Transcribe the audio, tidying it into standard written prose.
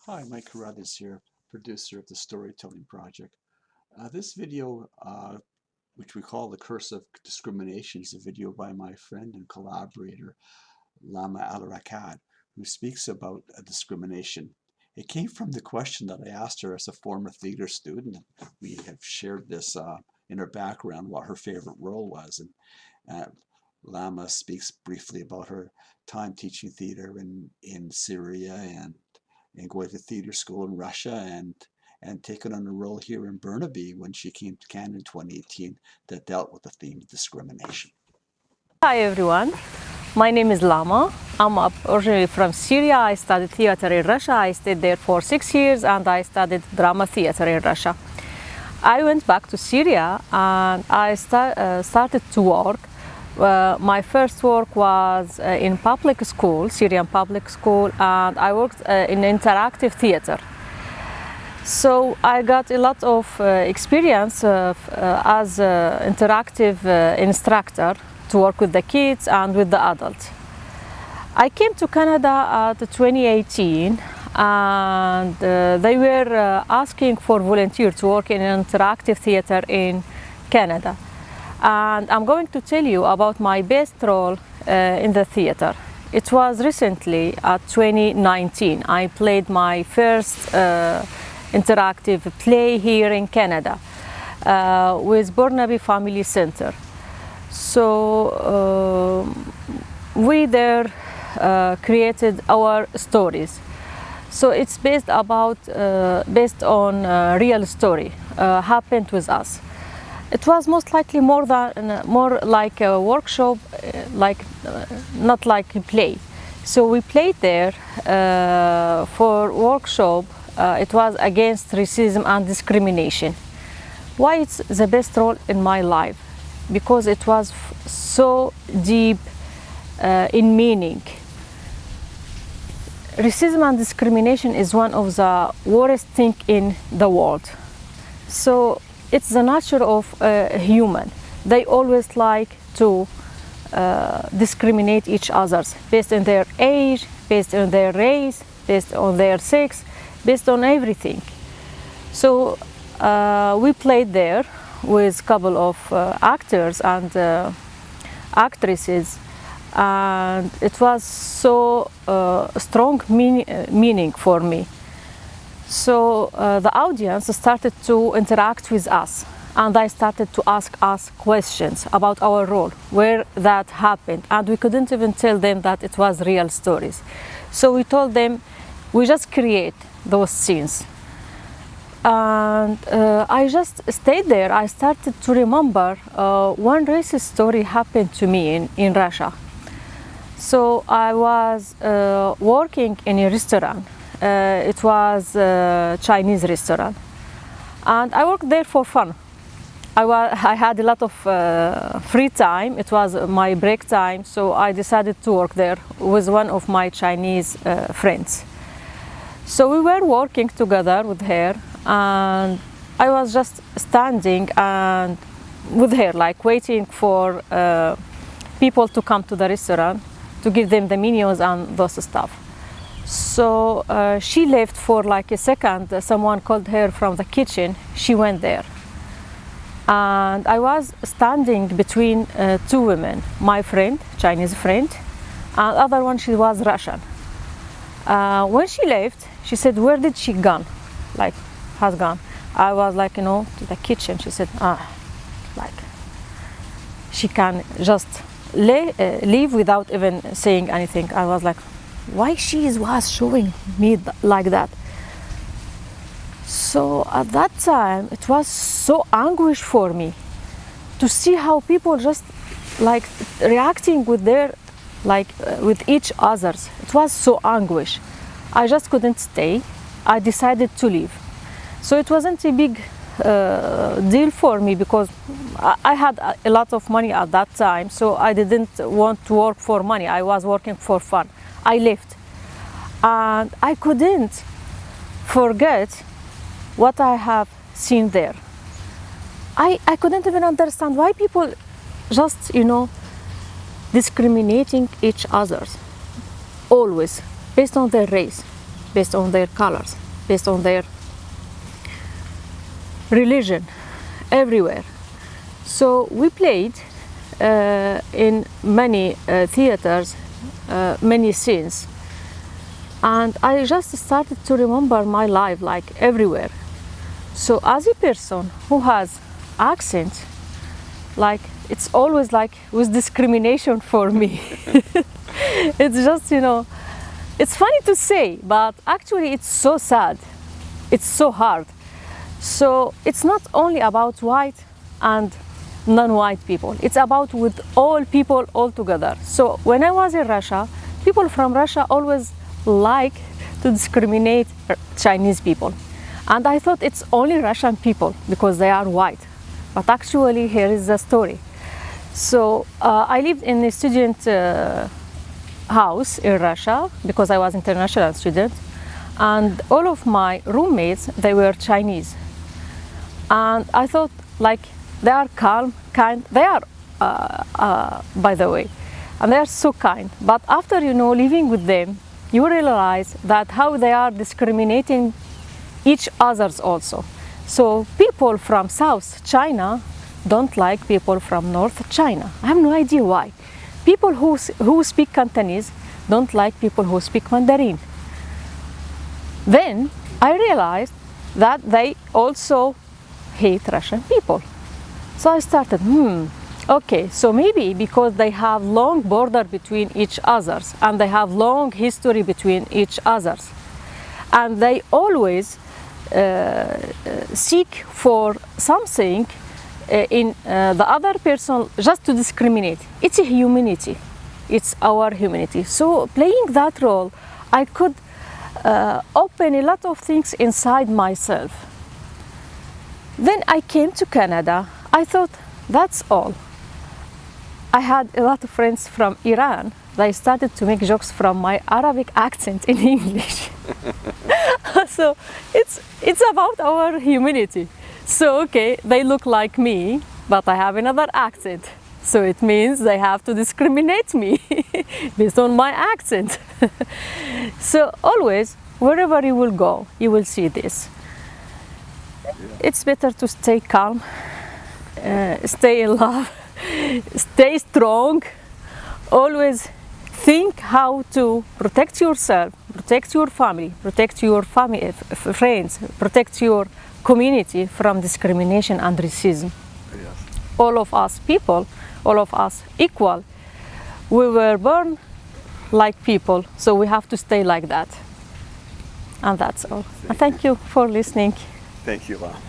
Hi, Mike Carruthers here, producer of the Storytelling Project. This video, which we call The Curse of Discrimination, is a video by my friend and collaborator, Lama, who speaks about discrimination. It came from the question that I asked her as a former theater student. We have shared this in her background, what her favorite role was. And Lama speaks briefly about her time teaching theater in Syria and going to theater school in Russia and taking on a role here in Burnaby when she came to Canada in 2018 that dealt with the theme of discrimination. Hi everyone, my name is Lama. I'm originally from Syria. I studied theater in Russia. I stayed there for 6 years and I studied drama theater in Russia. I went back to Syria and I started to work. My first work was in public school, Syrian public school, and I worked in interactive theater. So I got a lot of experience as an interactive instructor to work with the kids and with the adults. I came to Canada at 2018 and they were asking for volunteers to work in interactive theater in Canada. And I'm going to tell you about my best role in the theater. It was recently at 2019. I played my first interactive play here in Canada with Burnaby Family Center. So we there created our stories. So it's based on real story happened with us. It was most likely more like a workshop, not like a play. So we played there for workshop. It was against racism and discrimination. Why it's the best role in my life? Because it was so deep in meaning. Racism and discrimination is one of the worst things in the world. So it's the nature of a human. They always like to discriminate each other based on their age, based on their race, based on their sex, based on everything. So we played there with a couple of actors and actresses, and it was so strong meaning for me. So the audience started to interact with us, and they started to ask us questions about our role, where that happened, and we couldn't even tell them that it was real stories. So we told them we just create those scenes. And I just stayed there. I started to remember one racist story happened to me in Russia. So I was working in a restaurant. It was a Chinese restaurant, and I worked there for fun. I had a lot of free time. It was my break time, so I decided to work there with one of my Chinese friends. So we were working together with her, and I was just standing and with her, like waiting for people to come to the restaurant to give them the menus and those stuff. So she left for like a second. Someone called her from the kitchen. She went there. And I was standing between two women, my friend, Chinese friend, and the other one, she was Russian. When she left, she said, "Where did she gone? Like, has gone?" I was like, to the kitchen. She said, like, she can just leave without even saying anything. I was like, why she was showing me like that? So at that time, it was so anguish for me to see how people just like reacting with their, with each others. It was so anguish. I just couldn't stay. I decided to leave. So it wasn't a big deal for me because I had a lot of money at that time. So I didn't want to work for money. I was working for fun. I left, and I couldn't forget what I have seen there. I couldn't even understand why people just, discriminating each other, always based on their race, based on their colors, based on their religion, everywhere. So we played in many theaters, many scenes, and I just started to remember my life like everywhere. So as a person who has accent, like it's always like with discrimination for me. It's just, you know, it's funny to say, but actually it's so sad. It's so hard. So it's not only about white and non-white people. It's about with all people all together. So when I was in Russia, people from Russia always like to discriminate Chinese people. And I thought it's only Russian people because they are white. But actually here is the story. So I lived in a student house in Russia because I was an international student. And all of my roommates, they were Chinese. And I thought like they are calm, kind. They are, by the way, and they are so kind. But after, you know, living with them, you realize that how they are discriminating each others also. So people from South China don't like people from North China. I have no idea why. People who speak Cantonese don't like people who speak Mandarin. Then I realized that they also hate Russian people. So I started, okay, so maybe because they have long border between each others and they have long history between each others, and they always seek for something in the other person just to discriminate. It's a humanity. It's our humanity. So playing that role, I could open a lot of things inside myself. Then I came to Canada. I thought, that's all. I had a lot of friends from Iran. They started to make jokes from my Arabic accent in English. So it's about our humanity. So okay, they look like me, but I have another accent. So it means they have to discriminate me based on my accent. So always, wherever you will go, you will see this. It's better to stay calm, stay in love, stay strong, always think how to protect yourself, protect your family, friends, protect your community from discrimination and racism. Yes. All of us people, all of us equal. We were born like people, so we have to stay like that. And that's all. Thank you for listening. Thank you, Lama.